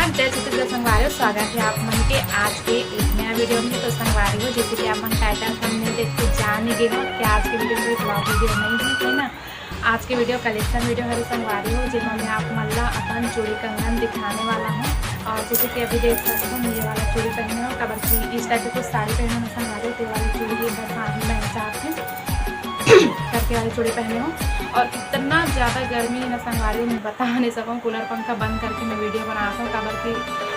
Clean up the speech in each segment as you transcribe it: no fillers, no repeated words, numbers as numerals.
Everyone, जय छत्तीसगढ़ संगवारी। स्वागत है आप मन के आज के एक नया वीडियो में। तो संगवारी हो, जैसे कि आप मन टाइटल हमने देख के जान ही गए हो कि आज के वीडियो में ब्लॉग वीडियो नहीं है ना। आज के वीडियो कलेक्शन वीडियो हर संगवारी हो, जिसमें मैं आप मन ला अपन चूड़ी कंगन दिखाने वाला हूँ। और जैसे कि अभी देख सकते हो मुझे वाला चूड़ी पहने हो, कबर की इस टाइप की कुछ साड़ी पहने हो संगवारी, तो वाली चूड़ी एक बार साड़ी में चाहते करके वाली चूड़ी पहने हो। और इतना ज़्यादा गर्मी है ना संगवारी, मैं बता नहीं सकूँ। कूलर पंखा बंद करके मैं वीडियो बनाता हूँ, कबर की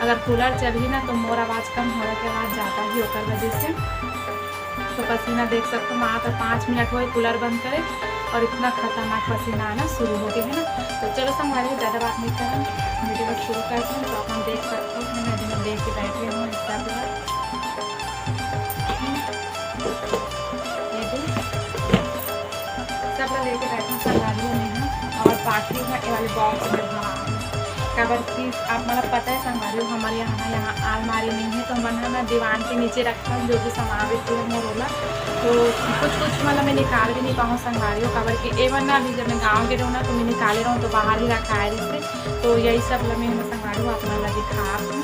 अगर कूलर चल ही ना तो मोर आवाज़ कम होने के बाद जाता ही होकर वजह से। तो पसीना देख सकते हो, मात्र 5 मिनट हुए कूलर बंद करे और इतना खतरनाक पसीना आना शुरू हो गया है ना। तो चलो संगवारी, ज़्यादा बात नहीं करें, वीडियो को शुरू करते हैं। तो अपन देख सकते हो मैं दिन देख के बैठे हूँ इसका सब लेके बैठे हूँ संगवारी में। और बाकी है ये वाले बॉक्स में भरा कबर की। आप मतलब पता है संगवारी, हमारे यहाँ अलमारी नहीं है, तो मन मैं दीवान के नीचे रखता हूँ जो भी सामान बेचती है मोरोला। तो कुछ मतलब मैं निकाल भी नहीं पाऊँ संगवारी कबर की। एवन ना अभी जब मैं गाँव के रहूँ ना तो मैं निकाले रहूँ तो बाहर ही रखा है जिससे। तो यही सब मैं संगवारी अपना ला दिखा दूँ।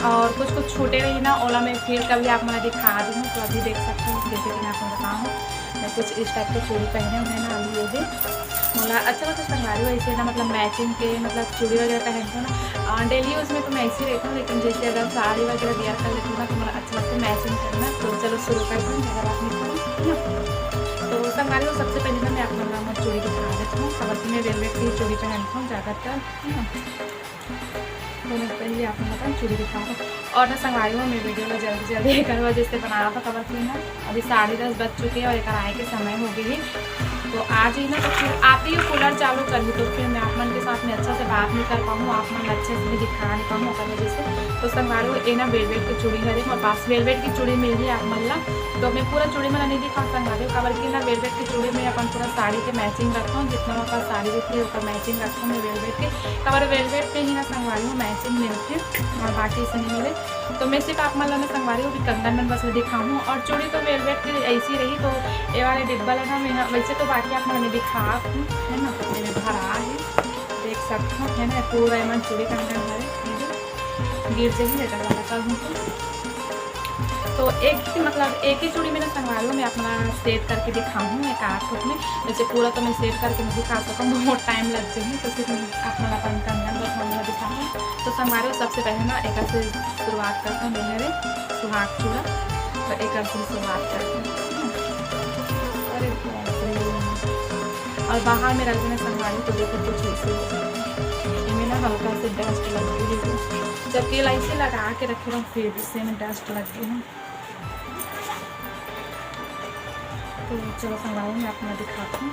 और कुछ छोटे रही ना ओला में फिर कभी आप मैं दिखा दूँ। तो अभी देख सकते हो, जैसे कि मैं आपको बताऊँ मैं कुछ इस टाइप के चूड़ी पहने हुए ना अभी ये भी मोला अच्छा मतलब संगवारी वैसे ना, मतलब मैचिंग के मतलब चूड़ी वगैरह पहनते हो ना डेली यूज़ में तो मैं ऐसे ही रहती हूँ। लेकिन जैसे अगर साड़ी वगैरह वेयर कर लेती हूँ ना तो मुझे अच्छा लगता है मैचिंग करना। तो चलो शुरू करते हैं, ज़्यादा बात नहीं करूँ। तो संगवारी को सबसे पहले मैं अपना नाम चूड़ी दिखा देती हूँ। खबर की मैं वेलवेट की चूड़ी पहनती हूँ ज़्यादातर, है ना। तो मैं पहले आपको बताऊँ चूड़ी दिखाऊँ। और ना संगवारी में मैं वीडियो में जल्दी एक वजह से बना रहा था खबर की ना। अभी 10:30 बज चुके हैं और एक आए के समय हो गई है। तो आज ही ना तो फिर आती ही कूलर चालू कर ली, तो फिर मैं आप मन के साथ में अच्छा से बात नहीं कर पाऊँ, आप मन अच्छे से भी दिखा नहीं पाऊँ कर वजह से। तो संगवारी को ना वेलवेट की चूड़ी है मेरे पास, वेलवेट की चूड़ी मिल रही है आप मल्ला। तो मैं पूरा चूड़ी में नहीं दिखा संगवारी खबर की ना। वेलवेट की चूड़ी में अपन पूरा साड़ी के मैचिंग रखता हूँ, जितना मेरे पास साड़ी रहती है उसका मैचिंग रखता हूँ मैं वेलवेट के खबर। वेलवेट पे ही ना संगवारी में मैचिंग मिलती है और बाकी इसे नहीं मिले। तो मैं सिर्फ आप मतलब मैं संगवारी को भी कंगन में बस दिखाऊँ। और चूड़ी तो वेलवेट की ऐसी रही। तो ये वाले डिब्बा लगा मैं वैसे तो बाकी आप मैंने दिखा है ना, तो मेरे भरा है देख सकते हो है ना। पूरा मन चूड़ी कंगन है गिर जही लेकर वाला हूँ। तो एक ही मतलब एक ही चूड़ी मेरे संगवारी में अपना सेट करके दिखाऊँ एक आँख में। वैसे पूरा तो मैं सेट करके नहीं दिखा सकूँ, बहुत टाइम लग जाएगी। तो सिर्फ अपना अपन कंगन बस मैं दिखाऊँ। तो संगवारी सबसे पहले ना एक से शुरुआत करता हूँ मेरे सुहाग चूड़ा। तो एक से शुरुआत करते हैं और बाहर में रख देना संगवारी। तो देखो कुछ ऐसे इनमें ना हल्का से डस्ट लग गई है, जबकि ऐसे लगा के रखे रहो फिर इससे में डस्ट लग गई है। तो चलो संगवारी मैं अपना दिखाती हूँ।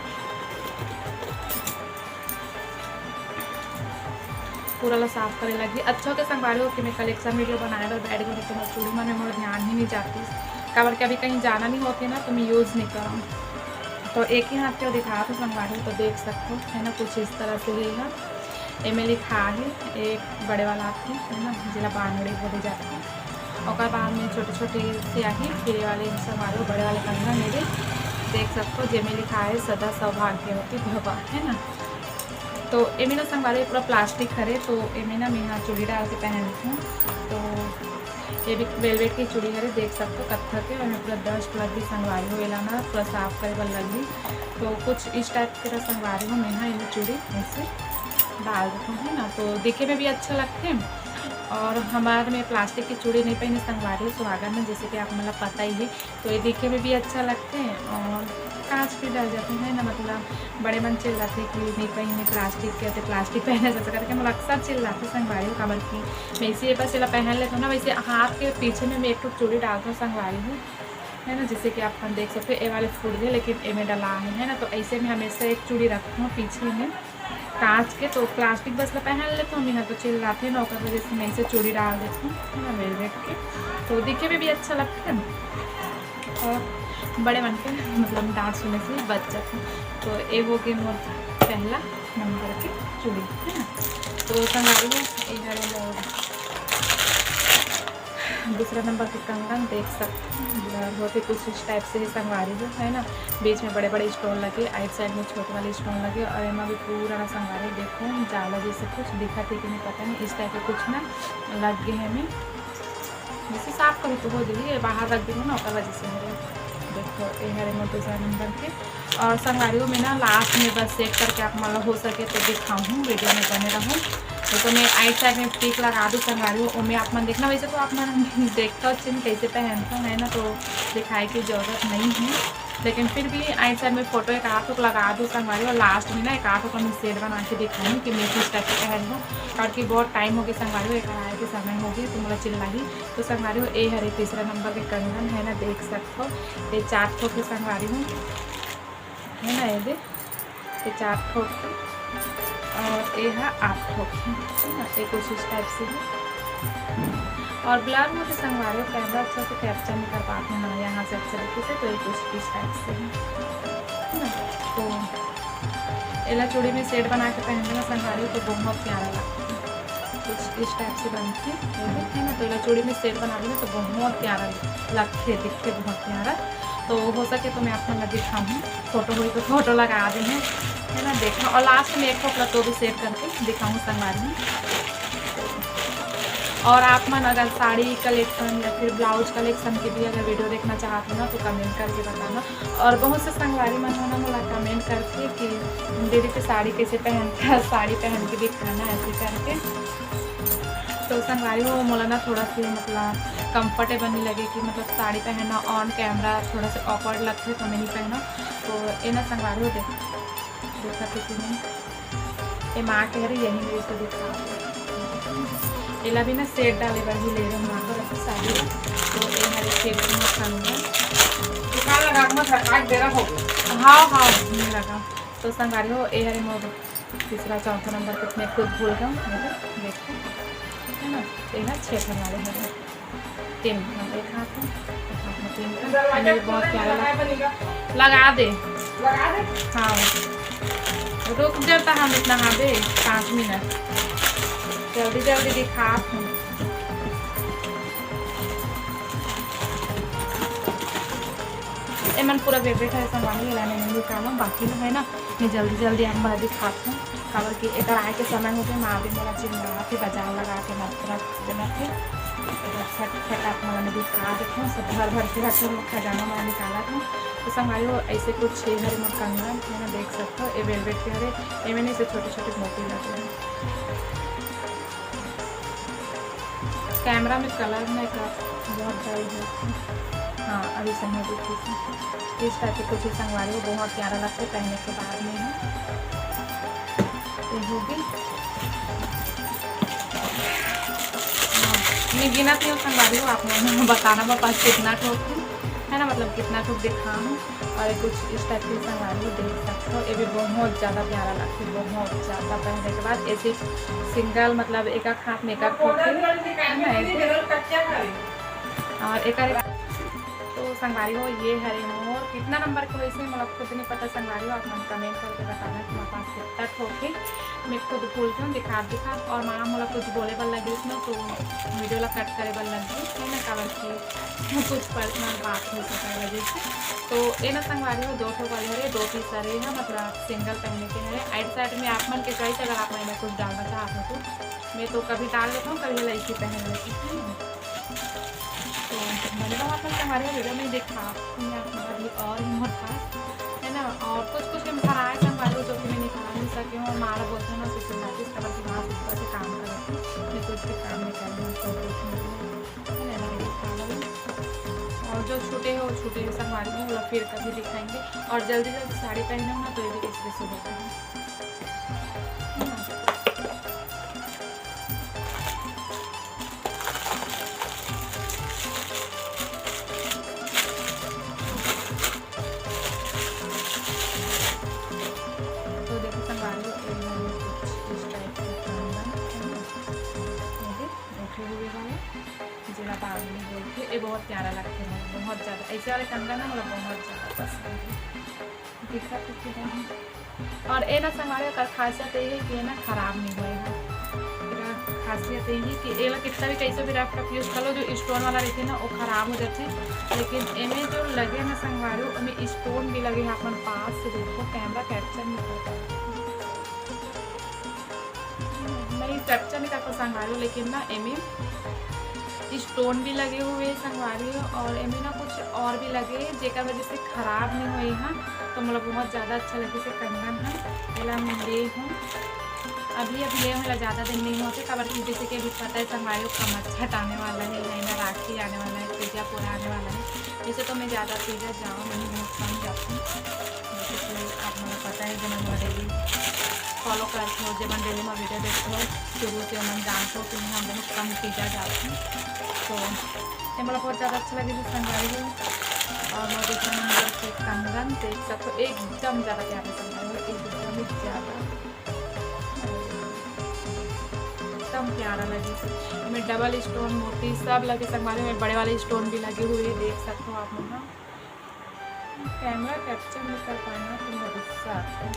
पूरा ला साफ करे लगी अच्छा के संगवारी हो कि मैं कलेक्शन वीडियो बनाया और बैठ गई। तो मैं चूड़ी में मोड़ ध्यान ही नहीं जाती कबर के, अभी कहीं जाना नहीं होती ना तो मैं यूज़ नहीं करूँ। तो एक ही हाथ के दिखा तो संगवारी तो देख सकते हो है ना, कुछ इस तरह से ही है। एमे लिखा है एक बड़े वाला आपकी है ना, जिला बानड़ी बोले जाते हैं। और बाद में छोटे छोटे स्याही फिर वाले संगवारी बड़े वाले कंगन मेरे देख सकते हो, जिसमें लिखा है सदा सौभाग्यवती भव है ना। तो एमे ना संगवारी पूरा प्लास्टिक करे। तो एमे ना मैं यहाँ चूड़ी डाल के पहनती हूँ। तो ये भी वेलवेट की चूड़ी है देख सकते हो कत्थर के, और पूरा डस्ट लगी संगवारी हो वेला ना पूरा साफ करे बल लगी। तो कुछ इस टाइप के संगवारी हो मैं ना ये चूड़ी ऐसे डाल देती हूँ है ना। तो दिखे में भी अच्छा लगते हैं। और हमारे में प्लास्टिक की चूड़ी नहीं पहनी संगवारी सुहागन में, जैसे कि आप मतलब पता ही है। तो ये दिखे में भी अच्छा लगते हैं और कांच भी डल जाते हैं ना। मतलब बड़े मन चिल्लाते कि नहीं पहने प्लास्टिक के, प्लास्टिक पहने जैसे करके मतलब अक्सर चिल्लाते संगवारी हो कबर की। मैं इसी बस सिला पहन लेता हूँ ना। वैसे हाथ के पीछे में मैं एक चूड़ी डालता हूँ संगवारी हूँ है ना, जैसे कि आप देख सकते हो ये वाले फूट गए लेकिन ए में डला है ना। तो ऐसे में हमेशा एक चूड़ी रखती हूँ पीछे में कांच के। तो प्लास्टिक बस पहन लेता हूँ यहाँ तो चिल्लाते हैं नौकर वजह से मैं इसे चूड़ी डाल देती हूँ है ना वेलवेट के। तो दिखे में भी अच्छा लगता है और बड़े मन के मतलब डांस सुनने से बच जाते हैं। तो ये हो गया मोर पहला नंबर की चूड़ी है ना। तो संगवारी दूसरा नंबर के कंगन देख सकते हैं, बहुत ही कुछ इस टाइप से ही संगवारी है ना। बीच में बड़े बड़े स्टोन लगे, आइट साइड में छोटे वाले स्टोन लगे और एमा भी पूरा ना संगवारी देखो जाला जैसे कुछ दिखा थी कि नहीं पता नहीं, इस टाइप के कुछ ना लग गए हमें। जैसे साफ करी तो हो जाइए, बाहर रख दी ना और वजह से मेरे देखो ये हरे मोर दूसरा नंबर के। और संगवारियों में ना लास्ट में बस सेट करके आप मतलब हो सके तो दिखाऊँ, वीडियो में बने रहूँ। तो मैं आइट साइड में टिक लगा दूँ संगवारी वो में आप मन देखना। वैसे तो आप मन देखता हो चिन्ह कैसे पहनता है ना, तो दिखाई की ज़रूरत नहीं है, लेकिन फिर भी आइट साइड में फ़ोटो एक आठ लगा दूँ संगवारी और लास्ट में ना एक आठ का मैं सेट बना के दिखाऊँ कि मैं किस टाइप से पहन लूँ। क्योंकि बहुत टाइम हो गया संगवारी एक आए के समय हो गई तो मतलब चिल्ला ही। तो संगवारी हो ये हरे तीसरा नंबर के कंगन है ना, देख सकते हो ये 4 ठोक के संगवारी हूँ है ना, ये 4 ठोक के और ये है 8 ठोक है ना, ये कुछ इस टाइप से है। और ब्लर में तो संगवारी हो कैमरा अच्छा से कैप्चर नहीं कर पाते हैं यहाँ से अच्छे तरीके से, तो ये कुछ इस टाइप से है ना। तो एला चूड़ी में सेट बना के पहनने में संगवारी तो बहुत प्यारा लगता है, कुछ इस टाइप से बनती है ना। तो एला चूड़ी में सेट बना लेंगे तो बहुत प्यारा लगते है, दिखते बहुत प्यारा। तो हो सके तो मैं आपको मैं दिखाऊँ, फोटो हुई तो फोटो लगा दें है ना, देखना। और लास्ट में एक फोटो तो भी सेट करके दिखाऊँ संगवारी में। और आप मन अगर साड़ी कलेक्शन या फिर ब्लाउज कलेक्शन के भी अगर वीडियो देखना चाहते हो ना तो कमेंट करके बताना। और बहुत से संगवारी मन होना मुला कमेंट करके कि दीदी पे साड़ी कैसे पहनता है, साड़ी पहन के दिखाना ऐसे करके। तो संगवारी हो मोला ना थोड़ा सा मतलब कंफर्टेबल नहीं लगे कि मतलब साड़ी पहनना ऑन कैमरा थोड़ा सा ऑकवर्ड लगता है तो मैं नहीं पहना। तो ये ना संगवारी हो देखा किसी ने ये माँ कह रही यही मेरे से दिखा एला भी ना सेट डाले बार ही ले रहे हैं माँ को रखी साड़ी। तो ये हमारे सेट में खाऊंगा दुकान लगा मत काट दे रहा हो। हाँ हाँ नहीं लगा। तो संगवारी हो ये हरे मोर तीसरा चौथा नंबर कुछ मैं खुद भूल गया हूँ, देखो है ना। ये ना 6 वाले हैं 3 एक हाथ में 3 बहुत प्यारा लगा दे हाँ रुक जाता हम इतना हाँ दे 5 मिनट जल्दी जल्दी दिखा। मन पूरा फेवरेट है संगवारी वाला नहीं निकाला बाकी है ना, मैं जल्दी जल्दी हम दिखाती हूँ। खबर कि इधर आए के समय हो गए माँ भी मेरा चिल्ला के बाजार लगा के मत रख देना थे फटाक मैंने दिखा देते हैं सब भर भर के रखे खजाना मैंने निकाला था। तो संगवारी हो ऐसे कुछ हरे मोर कंगन है ना, देख सकते हो ये वेलवेट के हरे ये मैंने से छोटे छोटे मोती लगे हैं। कैमरा में कलर में का बहुत डाल है हाँ अभी सही देखिए इस टाइप के कुछ संगवारी हो बहुत प्यारा लगता है पहनने के बाद में है ये होगी। मैं गिनती हूँ संगवारी हो आप लोगों बताना मेरे पास कितना ठोक है ना, मतलब कितना ठोक दिखाऊँ। और कुछ इस टाइप की संगवारी देख सकते हो ये भी बहुत ज़्यादा प्यारा लगता है, बहुत ज़्यादा पहनने के बाद ऐसे सिंगल मतलब एक हाथ में एक ठोक है ना और एक। तो संगवारी हो ये हरे मोर कितना नंबर के वैसे मतलब खुद नहीं पता संगवारी हो आप मन कमेंट करके बताना कि मेरे पास कितना ठोके मैं खुद भूल हूँ दिखा। और माँ मतलब कुछ बोले बल लगी उसमें तो वीडियो ला कट करे बल लगी है ना, कवर की कुछ पर्सनल बात हो सका वजह से। तो ये ना संगवारी हो 2 ठो वाले हरे 2 पीस हरे है मतलब सिंगल पहनने के हरे। आइट साइड में आप मन के चॉइस अगर आप मैंने कुछ डालना चाहते हो तो मैं तो कभी डाल लेता हूँ कभी ऐसी पहन लेती हूँ। तो मैंने कहा आपने हमारे वीडियो में देखा अभी और मोर पास है ना। और कुछ हम खराए संगवारी जो कि मैं निकाल नहीं सके हूँ मारा बोलते हैं ना कुछ लाइटिस कलर की वहाँ से से काम कर रही थी मैं कुछ भी काम नहीं कर रही हूँ। और जो छूटे हो छूटे संगवारी में मतलब फिर कभी दिखाएंगे। और जल्दी जल्दी साड़ी पहने हो ना तो ये भी इसलिए से होता है। जिला पावनी बोलते ये बहुत प्यारा लगते हैं बहुत ज़्यादा ऐसे वाले कंगन ना मतलब बहुत ज़्यादा पसंद है दिखा तो। और ये ना संगवारी का खासियत ये है कि ये ना खराब नहीं होएगा खासियत यही कि ये कितना भी कैसे भी रफ यूज़ कर लो, जो स्टोन वाला रहती है ना वो ख़राब हो जाती है। लेकिन इनमें जो लगे ना संगवारी उनमें स्टोन भी लगे हैं। अपन पास से देखो, कैमरा कैप्चर नहीं करता, नहीं कैप्चर नहीं करता संगवारी, लेकिन ना इनमें स्टोन भी लगे हुए संगवारी और इनमें ना कुछ और भी लगे जेकर वजह से ख़राब नहीं हुई है। तो मतलब बहुत ज़्यादा अच्छा लगे से कंगन है। पहला मैं ले हूँ अभी ये मतलब ज़्यादा दिन नहीं होते, खबर की जैसे कि अभी पता है संगवारी का मच्छर आने वाला है, ना राखी आने वाला है, तीजा पूरा आने वाला है। जैसे तो मैं ज़्यादा तीजा जाऊँ नहीं, बहुत कम जाती हूँ। जैसे कि आप मुझे पता है जब मैं डेली फॉलो करते हो, जब मैं डेली में वीडियो देखते हो शुरू से मैं जानते हो कि हम बहुत कम तीजा जाते हैं। तो ये मतलब बहुत ज़्यादा अच्छा लगे संगवारी है। और मैं दूसरा नंबर के कंगन देख सकते हो, एकदम ज़्यादा प्यारे संगवारी, एकदम ही ज़्यादा एकदम प्यारा लगे। इसमें डबल स्टोन मोती सब लगे संगवारी में, बड़े वाले स्टोन भी लगे हुए देख सकते हो आप लोग। कैमरा कैप्चर नहीं कर पाना तो मैं गुस्सा आता हूँ।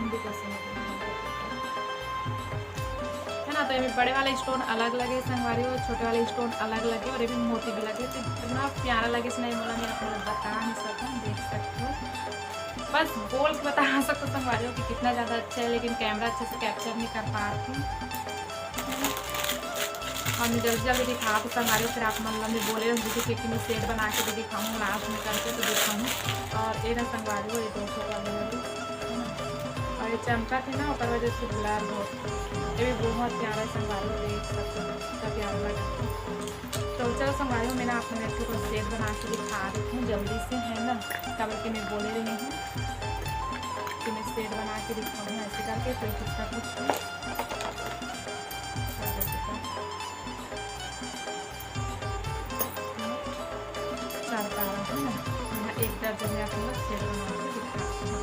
भी कैसे है ना। तो ये बड़े वाले स्टोन अलग लगे संगवारी और छोटे वाले स्टोन अलग लगे और ये भी मोती भी लगे। तो इतना प्यारा लगे इसने बोला मैं आपको बता नहीं सकता, देख सकते हो, बस बोल के बता सकते हो संगवारी कि कितना ज़्यादा अच्छा है, लेकिन कैमरा अच्छे से कैप्चर नहीं कर पा रही और मैं जल्दी जल्दी दिखा तो संगवारी फिर आप मतलब मैं बोले रही कि मैं सेट बना के भी दिखाऊँ लास्ट में करके तो दिखाऊँ। और ये ना संगवारी हो, ये 200 वाली और ये चमचा थी ना ऊपर वजह से ब्लर हो, ये भी बहुत प्यारा संगवारी देख सकते हो, कितना प्यारा लगा। तो चलो संगवारी मैंने आपने मेरे को सेट बना के दिखा रही हूँ जल्दी से, है ना, कबर के मैं बोले रही हूँ कि मैं सेट बना के दिखाऊँ ऐसे करके। तो कितना कुछ चलता है ना, एक दर्जन में आपको सेट बना के दिखाती हूँ।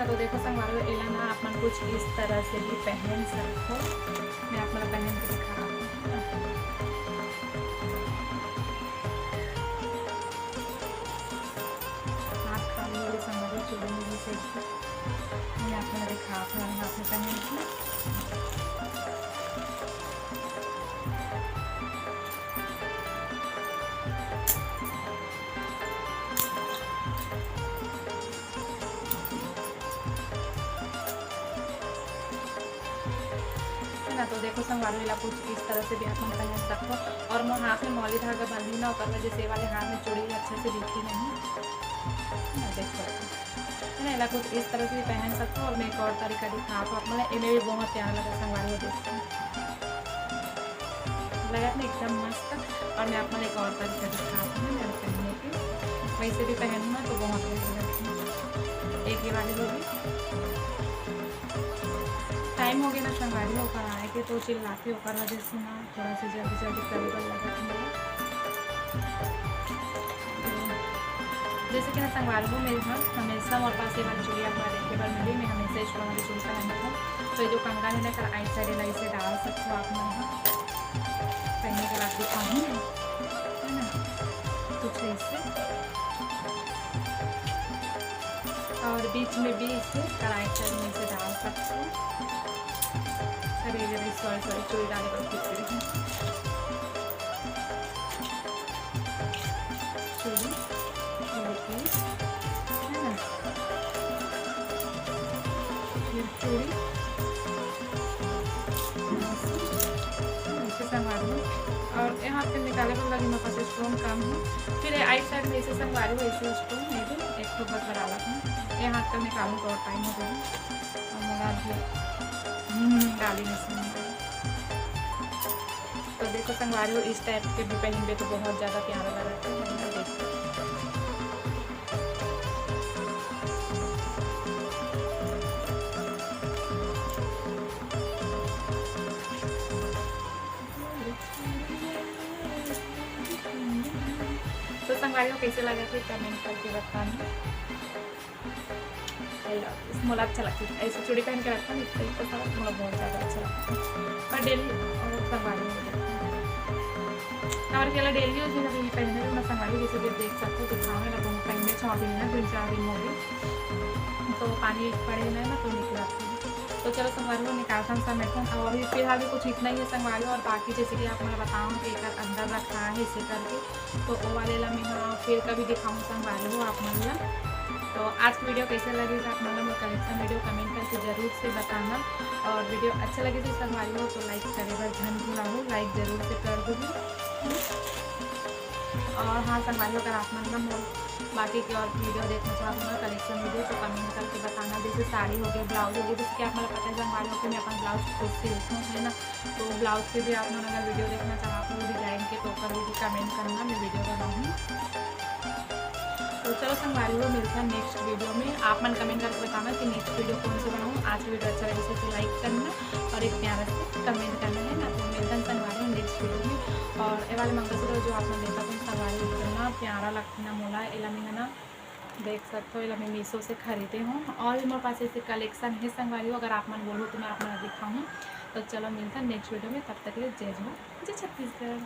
तो देखो संगवारी एला ना अपन कुछ इस तरह से भी पहन सकते हो। मैं आप मतलब पहन के दिखा रहा हूँ। हाथ खाली वाली संगवारी चूड़ी में भी से मैं आपको दिखा रहा हूँ हाथ में पहन के। ना तो देखो संगवारी वाला कुछ इस तरह से भी आप पहन सकते हो। और मैं हाथ में मौली धागा बंधी ना होकर वजह से वाले हाथ में चूड़ी अच्छे से दिखी नहीं, देखो है ना। कुछ इस तरह से भी पहन सकते हो। और मैं एक और तरीका दिखा तो आप मतलब इन्हें भी बहुत प्यारा लगा संगवारी हो, देखते लगा ना एकदम मस्त। और मैं आप एक और तरीका दिखाती हूँ मेरे पहनने की, वैसे भी पहनूँ तो बहुत अच्छा लगती है। एक ही वाली होगी। टाइम हो गया ना संगवारी होकर आए के तो चिल्लाते होकर वजह से ना थोड़ा सा जल्दी जल्दी करीबन लगा था। जैसे कि ना संगवारी हो मेरे घर हमेशा हमारे पास ये वाली चूड़ी अपना देखने पर मिली, मैं हमेशा इस वाली चूड़ी पहनती हूँ। तो ये जो कंगा है ना कर आइट साइड इसे डाल सकते हो आप यहाँ पहनने के बाद दिखाऊँ, है ना, कुछ ऐसे। और बीच में भी इसे कढ़ाई साइड में इसे डाल सकते हो। सॉरी चूड़ी डालने पर खींच रही हूँ चूड़ी, है ना, फिर चूड़ी ऐसे संगवारी हूँ। और यहाँ पे निकाले पर लगी मेरे पास स्टोन कम है। फिर आइट साइड में ऐसे संगवारी हूँ, ऐसे स्टोन है भी एक तो बस डाला हूँ। ये हाथ तक निकालूँ तो और टाइम हो जाए और मोबाइल डाली नहीं। तो देखो संगवारी हो इस टाइप के भी पहन तो बहुत ज़्यादा प्यारा लगा है। देखो संगवारी को कैसे लगा थे कमेंट करके बताना। इस मोला अच्छा लगती है, ऐसे चूड़ी पहन के रखता हूँ इससे तो सारा मोला बहुत ज़्यादा अच्छा लगता है। और डेली और संगवारी और अकेला डेली यूज में अभी पहने हुए मैं संगवारी जैसे कि देख सकते हो दिखाऊँ ना बहुत पहले 6 दिन है 3-4 दिन हो गए तो पानी पड़े ना तो निकल आती है। तो चलो संगवारी को निकालता हूँ सब मेथन और अभी फिलहाल भी कुछ इतना ही है संगवारी। और बाकी जैसे कि आप मैं बताऊँ कि एक अंदर रखा है इसे करके तो वो वाले ला मैं फिर कभी दिखाऊँ संगवारी हो आप मतलब। तो आज की वीडियो कैसे लगी तो आप मतलब कलेक्शन वीडियो कमेंट करके ज़रूर से बताना। और वीडियो अच्छा लगे तो संगवारी हो तो लाइक करेगा धन भूला हो लाइक ज़रूर से कर दूँगी। और हाँ संगवारी अगर आप मतलब बाकी की और वीडियो देखना चाहते हो कलेक्शन वीडियो तो कमेंट करके बताना। जैसे साड़ी हो गई ब्लाउज हो गई जैसे कि आप मतलब पता है संगवारी हो कि मैं अपना ब्लाउज खुद सिलती हूँ है ना। तो ब्लाउज के भी आप लोग अगर वीडियो देखना चाहते हो डिज़ाइन के तो ऊपर भी कमेंट करना मैं वीडियो बनाऊँगी। तो चलो संगवारी हो मिलता है नेक्स्ट वीडियो में। आप मन कमेंट करके बताना कि नेक्स्ट वीडियो कौन सी बनाऊँ। आज की वीडियो अच्छा लगे तो लाइक करना और एक प्यारा से कमेंट करना है ना। तो मिलता है संगवारी नेक्स्ट वीडियो में। और ये वाले मंगलसूत्र जो आपने देखा तो संगवारी इतना प्यारा लगता है ना मोला एला में है ना देख सकते हो। एला मैं मीशो से खरीदे हूँ और भी मेरे पास ऐसे कलेक्शन है संगवारी हो अगर आप मन बोलो तो मैं आप मन दिखाऊँ। तो चलो मिलता है नेक्स्ट वीडियो में, तब तक के लिए जय जय छत्तीसगढ़।